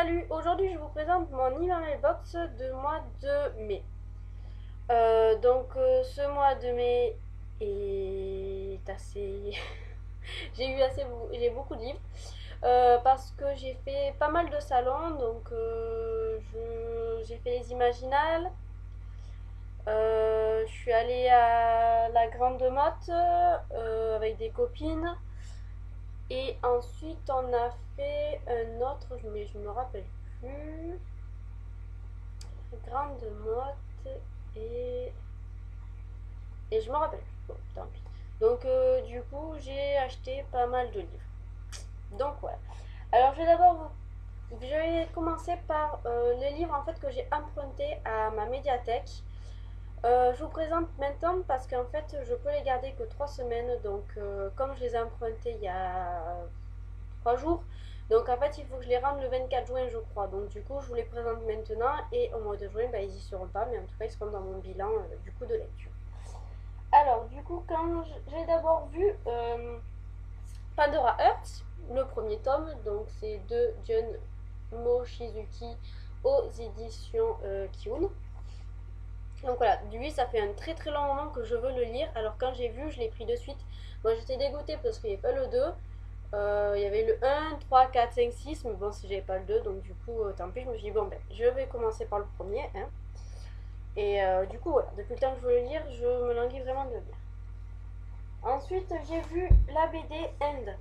Salut, aujourd'hui je vous présente mon email box de mois de mai. Ce mois de mai est assez... j'ai beaucoup de livres parce que j'ai fait pas mal de salons, j'ai fait les Imaginales, je suis allée à la Grande Motte avec des copines. Et ensuite, on a fait un autre, mais je me rappelle plus. Grande Motte et. Et je me rappelle plus. Bon, tant pis. Du coup, j'ai acheté pas mal de livres. Donc, voilà. Alors, je vais commencer par les livres en fait que j'ai empruntés à ma médiathèque. Je vous présente maintenant parce qu'en fait, je peux les garder que 3 semaines. Comme je les ai empruntés il y a 3 jours. Donc en fait, il faut que je les rende le 24 juin, je crois. Donc du coup, je vous les présente maintenant et au mois de juin, bah, ils y seront pas, mais en tout cas, ils seront dans mon bilan du coup de lecture. Alors du coup, quand j'ai d'abord vu Pandora Hearts, le premier tome, donc c'est de Jun Mochizuki aux éditions Kiun. Donc voilà, lui, ça fait un très très long moment que je veux le lire. Alors quand j'ai vu, je l'ai pris de suite. Moi, j'étais dégoûtée parce qu'il n'y avait pas le 2. Il y avait le 1, 3, 4, 5, 6, mais bon, si j'avais pas le 2, donc du coup, tant pis, je me suis dit, bon, ben, je vais commencer par le premier. Hein. Du coup, voilà, depuis le temps que je veux le lire, je me languis vraiment de le lire. Ensuite, j'ai vu la BD End.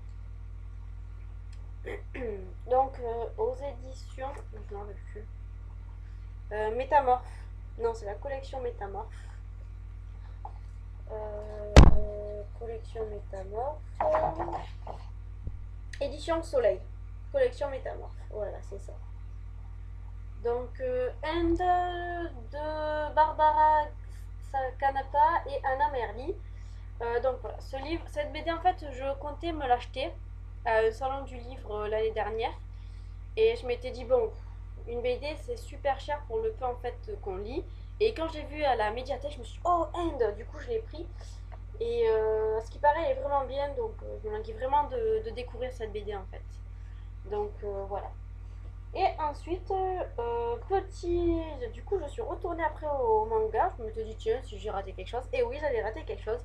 Aux éditions, je n'en veux plus. Métamorphe. Non, c'est la collection Métamorphe. Collection Métamorphe. Édition Soleil. Collection Métamorphe. Voilà, c'est ça. End de Barbara Kanata et Anna Merli. Voilà, ce livre, cette BD en fait, je comptais me l'acheter à un salon du livre l'année dernière. Et je m'étais dit, bon, une BD c'est super cher pour le peu en fait qu'on lit. Et quand j'ai vu à la médiathèque, je me suis dit, oh, End, du coup je l'ai pris. Et ce qui paraît, elle est vraiment bien, je me languis vraiment de découvrir cette BD en fait. Voilà. Et ensuite, du coup, je suis retournée après au manga. Je me suis dit, tiens, si j'ai raté quelque chose. Et oui, j'avais raté quelque chose.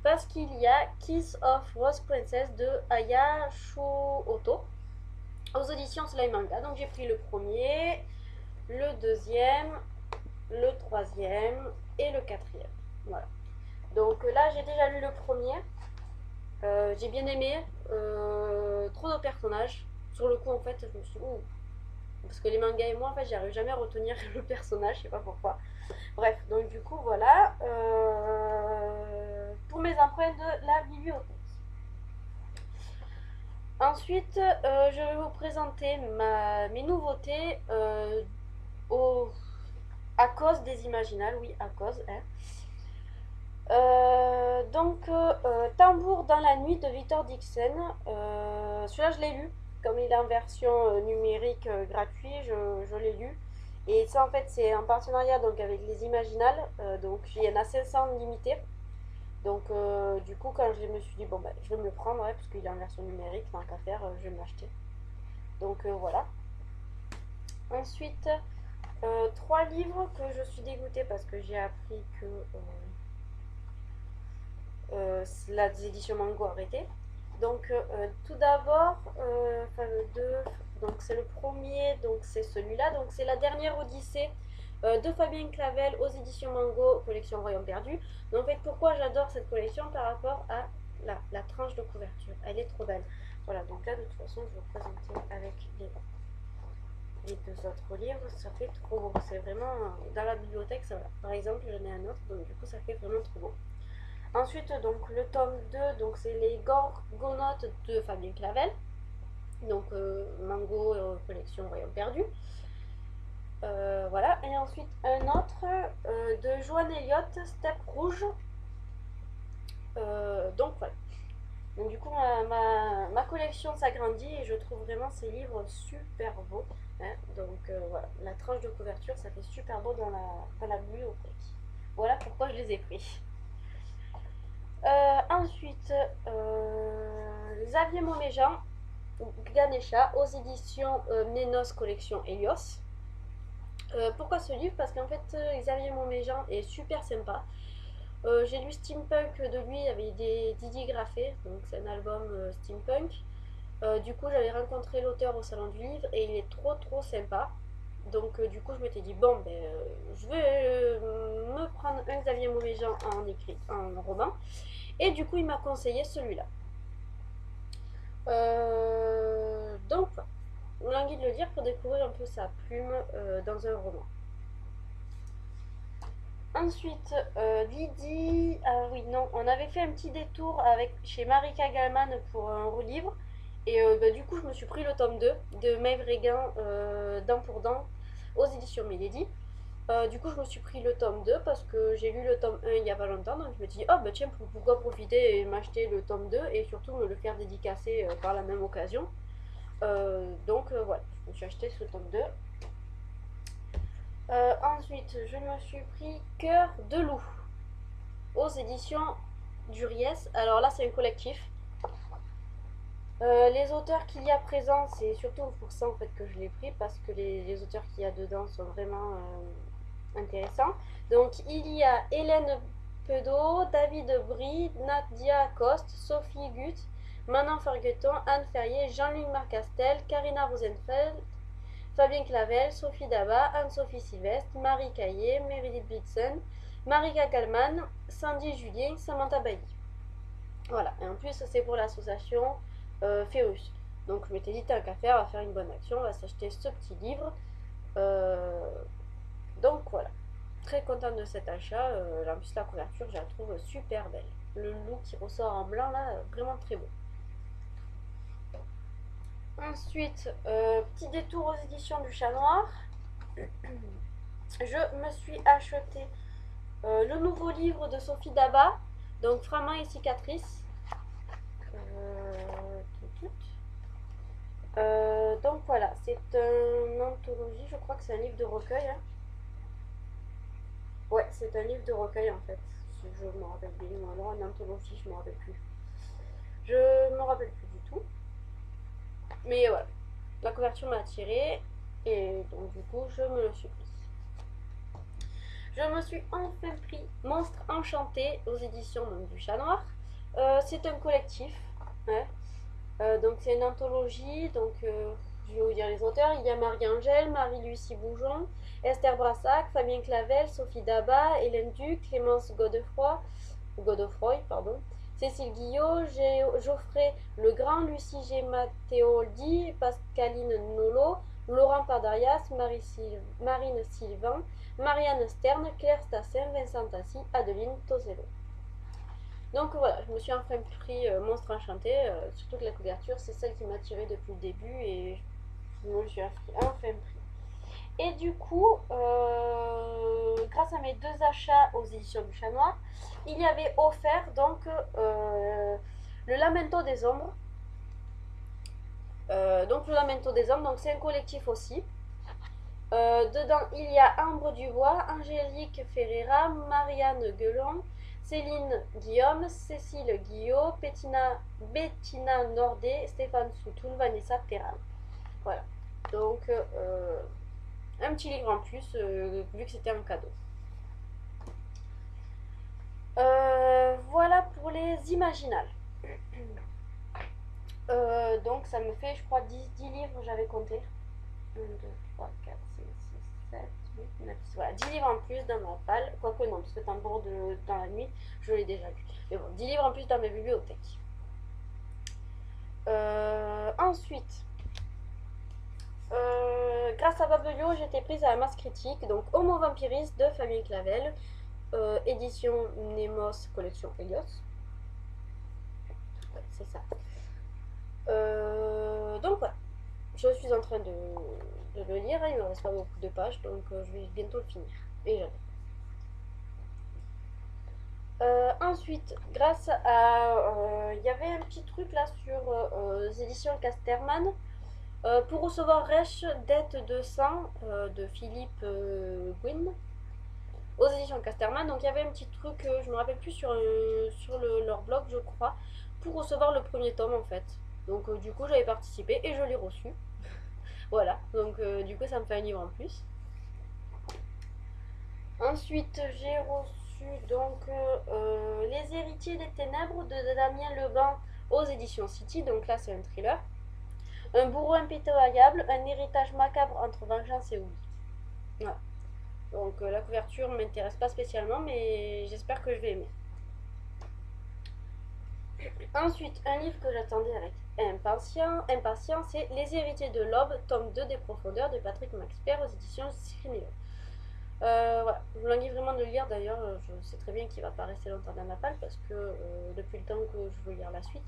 Parce qu'il y a Kiss of Rose Princess de Aya Shuoto aux éditions Slime Manga. Donc j'ai pris le premier, le deuxième, le troisième et le quatrième. Voilà. Là, j'ai déjà lu le premier. J'ai bien aimé. Trop de personnages. Sur le coup, en fait, je me suis dit, ouh, parce que les mangas et moi, en fait, j'arrive jamais à retenir le personnage, je sais pas pourquoi. Bref, donc du coup, voilà. Pour mes emprunts de la bibliothèque. Ensuite, je vais vous présenter mes nouveautés à cause des Imaginales, oui, à cause. Hein. Tambour dans la nuit de Victor Dixon. Celui-là, je l'ai lu. Comme il est en version numérique gratuit, je l'ai lu. Et ça, en fait, c'est en partenariat donc, avec les Imaginales. Il y en a 500 limités. Du coup, quand je me suis dit, bon, bah, je vais me le prendre, ouais, parce qu'il est en version numérique, tant qu'à faire, je vais me l'acheter. Voilà. Ensuite, 3 livres que je suis dégoûtée parce que j'ai appris que les éditions Mango arrêtées. Tout d'abord, le 2, donc c'est le premier, donc c'est celui-là, donc c'est la dernière Odyssée de Fabien Clavel aux éditions Mango, collection Royaume Perdu. Donc en fait, pourquoi j'adore cette collection par rapport à la tranche de couverture, elle est trop belle. Voilà, donc là de toute façon, je vais vous présenter avec les 2 autres livres, ça fait trop beau. C'est vraiment dans la bibliothèque, ça va. Par exemple, j'en ai un autre, donc du coup, ça fait vraiment trop beau. Ensuite, donc le tome 2, donc c'est les Gorgonautes de Fabien Clavel. Mango, collection Royaume Perdu. Voilà. Et ensuite, un autre de Joanne Elliott, Step Rouge. Voilà. Donc du coup, ma collection s'agrandit et je trouve vraiment ces livres super beaux. Hein. Voilà, la tranche de couverture, ça fait super beau dans la bibliothèque. Voilà pourquoi je les ai pris. Ensuite, Xavier Moméjean, Ganesha aux éditions Mnenos Collection Helios. Pourquoi ce livre? Parce qu'en fait, Xavier Montméjean est super sympa. J'ai lu Steampunk de lui, il y avait des Didi Graffé, donc c'est un album steampunk. Du coup, j'avais rencontré l'auteur au salon du livre et il est trop sympa. Donc, du coup, je m'étais dit, bon, ben, je vais me prendre un Xavier Montméjean en roman. Et du coup, il m'a conseillé celui-là. Donc, on a envie de le lire pour découvrir un peu sa plume dans un roman. Ensuite, Lydie, ah oui, non, on avait fait un petit détour chez Marika Gallman pour un livre. Et bah, du coup, je me suis pris le tome 2 de Maeve Regan, Dent pour Dent, aux éditions Milady. Du coup, je me suis pris le tome 2 parce que j'ai lu le tome 1 il n'y a pas longtemps. Donc, je me suis dit, oh bah tiens, pourquoi profiter et m'acheter le tome 2 et surtout me le faire dédicacer par la même occasion. Donc, voilà, je me suis acheté ce tome 2. Ensuite, je me suis pris Cœur de loup aux éditions d'Uries. Alors là, c'est un collectif. Les auteurs qu'il y a présents, c'est surtout pour ça en fait que je l'ai pris parce que les auteurs qu'il y a dedans sont vraiment intéressants. Donc il y a Hélène Pedo, David Brie, Nadia Coste, Sophie Guth, Manon Fergueton, Anne Ferrier, Jean-Luc Marcastel, Karina Rosenfeld, Fabien Clavel, Sophie Daba, Anne-Sophie Sylvestre, Marie Caillé, Meredith Blitzen, Marika Kalman, Sandy Julien, Samantha Bailly. Voilà, et en plus c'est pour l'association Féus. Donc je m'étais dit, tant qu'à faire, on va faire une bonne action, on va s'acheter ce petit livre. Euh, donc voilà, très contente de cet achat. En plus la couverture, je la trouve super belle. Le loup qui ressort en blanc là, vraiment très beau. Ensuite, petit détour aux éditions du Chat Noir. Je me suis acheté le nouveau livre de Sophie Daba, donc Framant et cicatrices. Donc voilà, c'est une anthologie, je crois que c'est un livre de recueil. Hein. Ouais, c'est un livre de recueil en fait, si je me rappelle bien. Ou alors une anthologie, je me rappelle plus. Je me rappelle plus du tout. Mais voilà, la couverture m'a attirée et donc du coup, je me le suis pris. Je me suis enfin pris Monstre Enchanté aux éditions donc, du Chat Noir. C'est un collectif. Ouais. Donc c'est une anthologie, donc je vais vous dire les auteurs. Il y a Marie-Angèle, Marie-Lucie Boujon, Esther Brassac, Fabien Clavel, Sophie Daba, Hélène Duc, Clémence Godefroy, pardon, Cécile Guillot, Geoffrey Legrand, Lucie G. Matteoldi, Pascaline Nolo, Laurent Pardarias, Marine Sylvain, Marianne Stern, Claire Stassin, Vincent Tassi, Adeline Tosello. Donc voilà, je me suis enfin pris Monstre Enchanté, surtout que la couverture c'est celle qui m'a tiré depuis le début et je me suis enfin pris. Et du coup, grâce à mes deux achats aux éditions du Chat Noir, il y avait offert donc le Lamento des Ombres. Donc le Lamento des Ombres, donc c'est un collectif aussi. Dedans, il y a Ambre Dubois, Angélique Ferreira, Marianne Guelon, Céline Guillaume, Cécile Guillot, Bettina Nordet, Stéphane Soutoul, Vanessa Terran. Voilà. Donc, un petit livre en plus, vu que c'était un cadeau. Voilà pour les imaginales. Donc, ça me fait, je crois, 10 livres, j'avais compté. 1, 2, 3, 4, 5, 6, 7, 8, 9, 10. Voilà, 10 livres en plus dans ma palle. Quoique non, parce que Tambour dans la nuit, je l'ai déjà lu. Mais bon, 10 livres en plus dans mes bibliothèques. Ensuite, grâce à Babelio, j'étais prise à la masse critique. Donc, Homo Vampiris de Fabien Clavel, édition Nemos, collection Helios. Ouais, c'est ça. Donc voilà, je suis en train de le lire, il me reste pas beaucoup de pages, donc je vais bientôt le finir. Et j'adore. Ensuite, grâce à... Il y avait un petit truc là sur les éditions Casterman. Pour recevoir Reich, Dette de sang de Philippe Gwyn aux éditions Casterman. Donc il y avait un petit truc, je me rappelle plus sur leur blog, je crois, pour recevoir le premier tome en fait. Donc du coup j'avais participé et je l'ai reçu. Voilà, donc du coup ça me fait un livre en plus. Ensuite j'ai reçu donc Les Héritiers des Ténèbres de Damien Leblanc aux éditions City. Donc là c'est un thriller. Un bourreau impitoyable, un héritage macabre entre vengeance et oubli. Voilà. Donc la couverture ne m'intéresse pas spécialement, mais j'espère que je vais aimer. Ensuite, un livre que j'attendais avec impatience, c'est Les Héritiers de l'Aube, tome 2 des Profondeurs de Patrick Maxpert aux éditions Cyrénéo. Voilà, je me languis vraiment de le lire. D'ailleurs, je sais très bien qu'il va pas rester longtemps dans ma palle parce que depuis le temps que je veux lire la suite.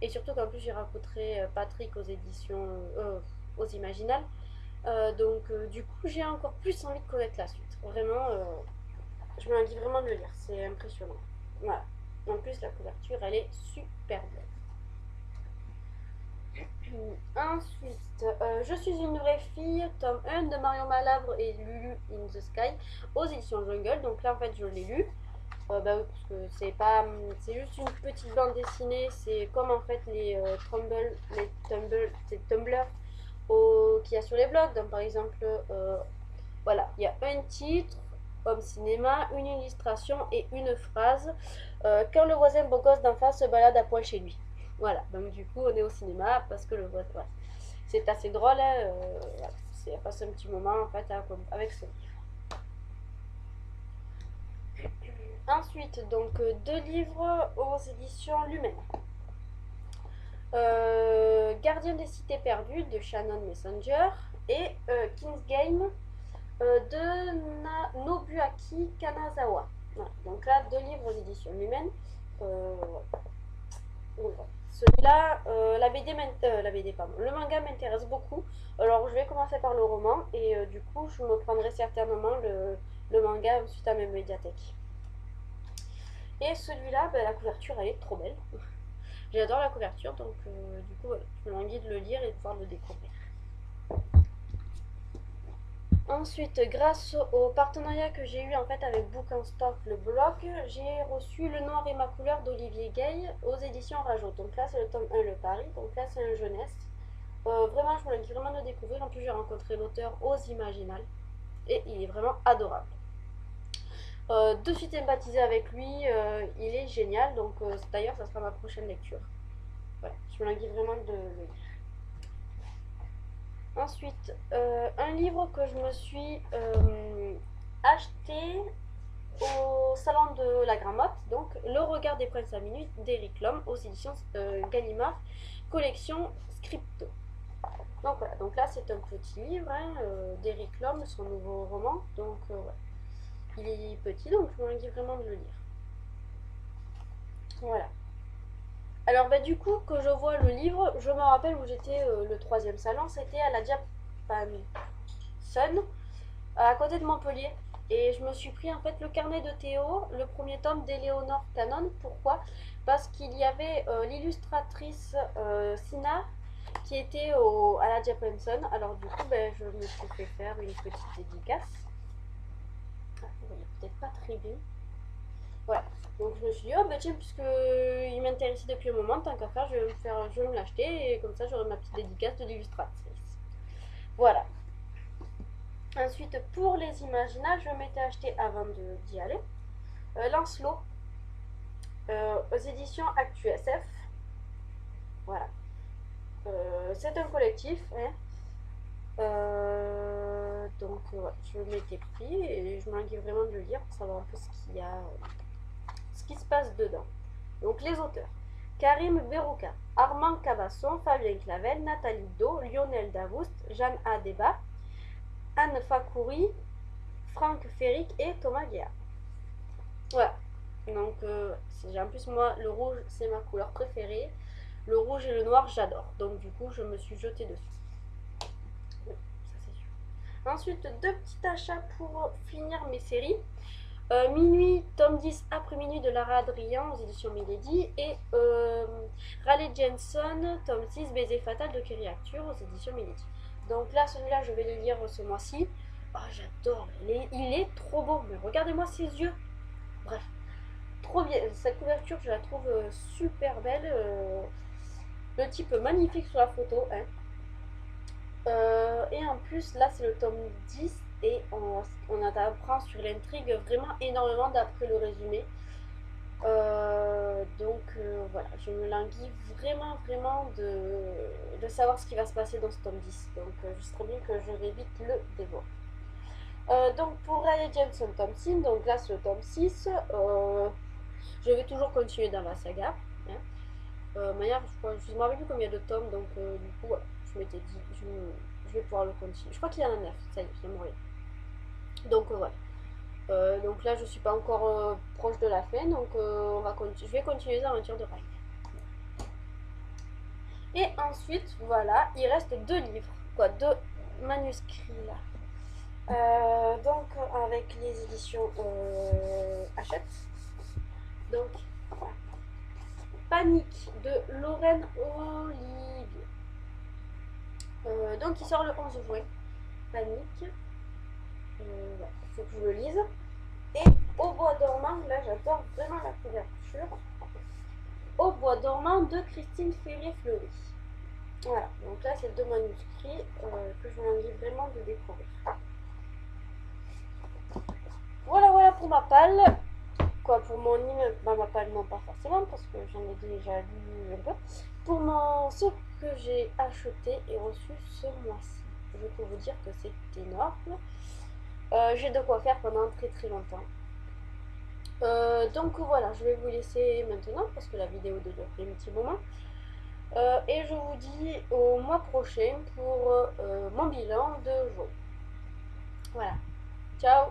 Et surtout qu'en plus j'ai rencontré Patrick aux éditions aux Imaginales. Donc du coup j'ai encore plus envie de connaître la suite. Vraiment, je me languis vraiment de le lire. C'est impressionnant. Voilà. En plus la couverture elle est super belle. Ensuite, Je suis une vraie fille, tome 1 de Marion Malabre et Lulu in the Sky aux éditions Jungle. Donc là en fait je l'ai lu. Bah oui, parce que c'est pas, c'est juste une petite bande dessinée. C'est comme en fait les Tumblr qu'il y a sur les blogs. Donc par exemple, voilà, il y a un titre, homme cinéma, une illustration et une phrase. Quand le voisin beau gosse d'en face se balade à poil chez lui. Voilà, donc du coup on est au cinéma parce que le voisin, ouais. C'est assez drôle, hein, voilà. C'est passe un petit moment en fait avec ce livre. Ensuite, donc deux livres aux éditions Lumen. Gardien des cités perdues de Shannon Messenger et King's Game de Nobuaki Kanazawa. Voilà. Donc là, deux livres aux éditions Lumen. Celui-là, la BD, pardon, le manga m'intéresse beaucoup. Alors je vais commencer par le roman et du coup je me prendrai certainement le manga suite à mes médiathèques. Et celui-là, la couverture elle est trop belle. J'adore la couverture, donc du coup voilà, je me languis de le lire et de pouvoir le découvrir. Ensuite, grâce au partenariat que j'ai eu en fait avec Book and Stock, le blog, j'ai reçu Le Noir et ma couleur d'Olivier Gay aux éditions Rajo. Donc là, c'est le tome 1, le Paris. Donc là, c'est un jeunesse. Vraiment, je me languis vraiment de découvrir. En plus, j'ai rencontré l'auteur aux Imaginales et il est vraiment adorable. De suite sympathiser avec lui, il est génial. Donc d'ailleurs, ça sera ma prochaine lecture. Voilà, je me languis vraiment de le lire. Ensuite, un livre que je me suis acheté au salon de la Gramotte, donc Le Regard des Princes à minuit d'Éric Lhomme aux éditions Gallimard, collection Scripto. Donc voilà, donc là c'est un petit livre hein, d'Éric Lhomme, son nouveau roman, donc voilà. Il est petit, donc je me languis vraiment de le lire. Voilà. Alors du coup, que je vois le livre, je me rappelle où j'étais le troisième salon, c'était à la Japan Sun, à côté de Montpellier. Et je me suis pris en fait le carnet de Théo, le premier tome d'Éléonore Cannon. Pourquoi? Parce qu'il y avait l'illustratrice Sina qui était à la Japan Sun. Alors du coup, je me suis fait faire une petite dédicace. Ah, vous voyez peut-être pas très bien. Voilà. Donc je me suis dit, oh tiens, puisqu'il m'intéressait depuis un moment, tant qu'à faire, je vais me l'acheter et comme ça j'aurai ma petite dédicace de l'illustratrice. Voilà. Ensuite, pour les Imaginales, je m'étais acheté avant d'y aller Lancelot aux éditions Actu SF. Voilà. C'est un collectif. Hein. Donc, je m'étais pris et je m'inquiète vraiment de le lire pour savoir un peu ce qui se passe dedans. Donc, les auteurs Karim Berouka, Armand Cabasson, Fabien Clavel, Nathalie Do, Lionel Davoust, Jeanne Adeba, Anne Fakouri, Franck Ferric et Thomas Guéard. Voilà. Donc, en plus, moi, le rouge, c'est ma couleur préférée. Le rouge et le noir, j'adore. Donc, du coup, je me suis jetée dessus. Bon, ça, c'est sûr. Ensuite, deux petits achats pour finir mes séries. Minuit, tome 10, après minuit de Lara Adrian aux éditions Milady. Et Raleigh Jenson, tome 6, Baiser fatal de Kerry Arthur aux éditions Milady. Donc là, celui-là, je vais le lire ce mois-ci. Oh, j'adore. Il est trop beau. Mais regardez-moi ses yeux. Bref, trop bien. Cette couverture, je la trouve super belle. le type magnifique sur la photo, hein. Et en plus, là, c'est le tome 10 et on apprend sur l'intrigue vraiment énormément d'après le résumé. Voilà, je me languis vraiment de savoir ce qui va se passer dans ce tome 10. Donc, je serais bien que je vais vite le dévorer. Donc, pour Riley Jameson Thompson, donc là, c'est le tome 6. Je vais toujours continuer dans la saga. Hein. Manière, je ne me rappelle plus combien de tomes, donc du coup, voilà, je m'étais dit, je vais pouvoir le continuer. Je crois qu'il y en a 9, ça y est, je moyen. Donc voilà. Donc là, je suis pas encore proche de la fin, donc je vais continuer les aventures de Riley. Et ensuite, voilà, il reste 2 livres, quoi, 2 manuscrits là. Donc avec les éditions Hachette. Donc, voilà. Panique de Lorraine Olivier. Donc il sort le 11 juin. Panique. Voilà, faut que je le lise. Et Au bois dormant, là j'adore vraiment la couverture. Au bois dormant de Christine Ferré-Fleury. Voilà, donc là c'est 2 manuscrits que je m'envie vraiment de découvrir. Voilà pour ma palle. Quoi, pour mon immeuble, ma palle non pas forcément parce que j'en ai déjà lu un peu. Pour ce que j'ai acheté et reçu ce mois-ci, je peux vous dire que c'est énorme. J'ai de quoi faire pendant très longtemps. Donc voilà, je vais vous laisser maintenant parce que la vidéo déjà fait un petit moment. Et je vous dis au mois prochain pour mon bilan de jour. Voilà. Ciao!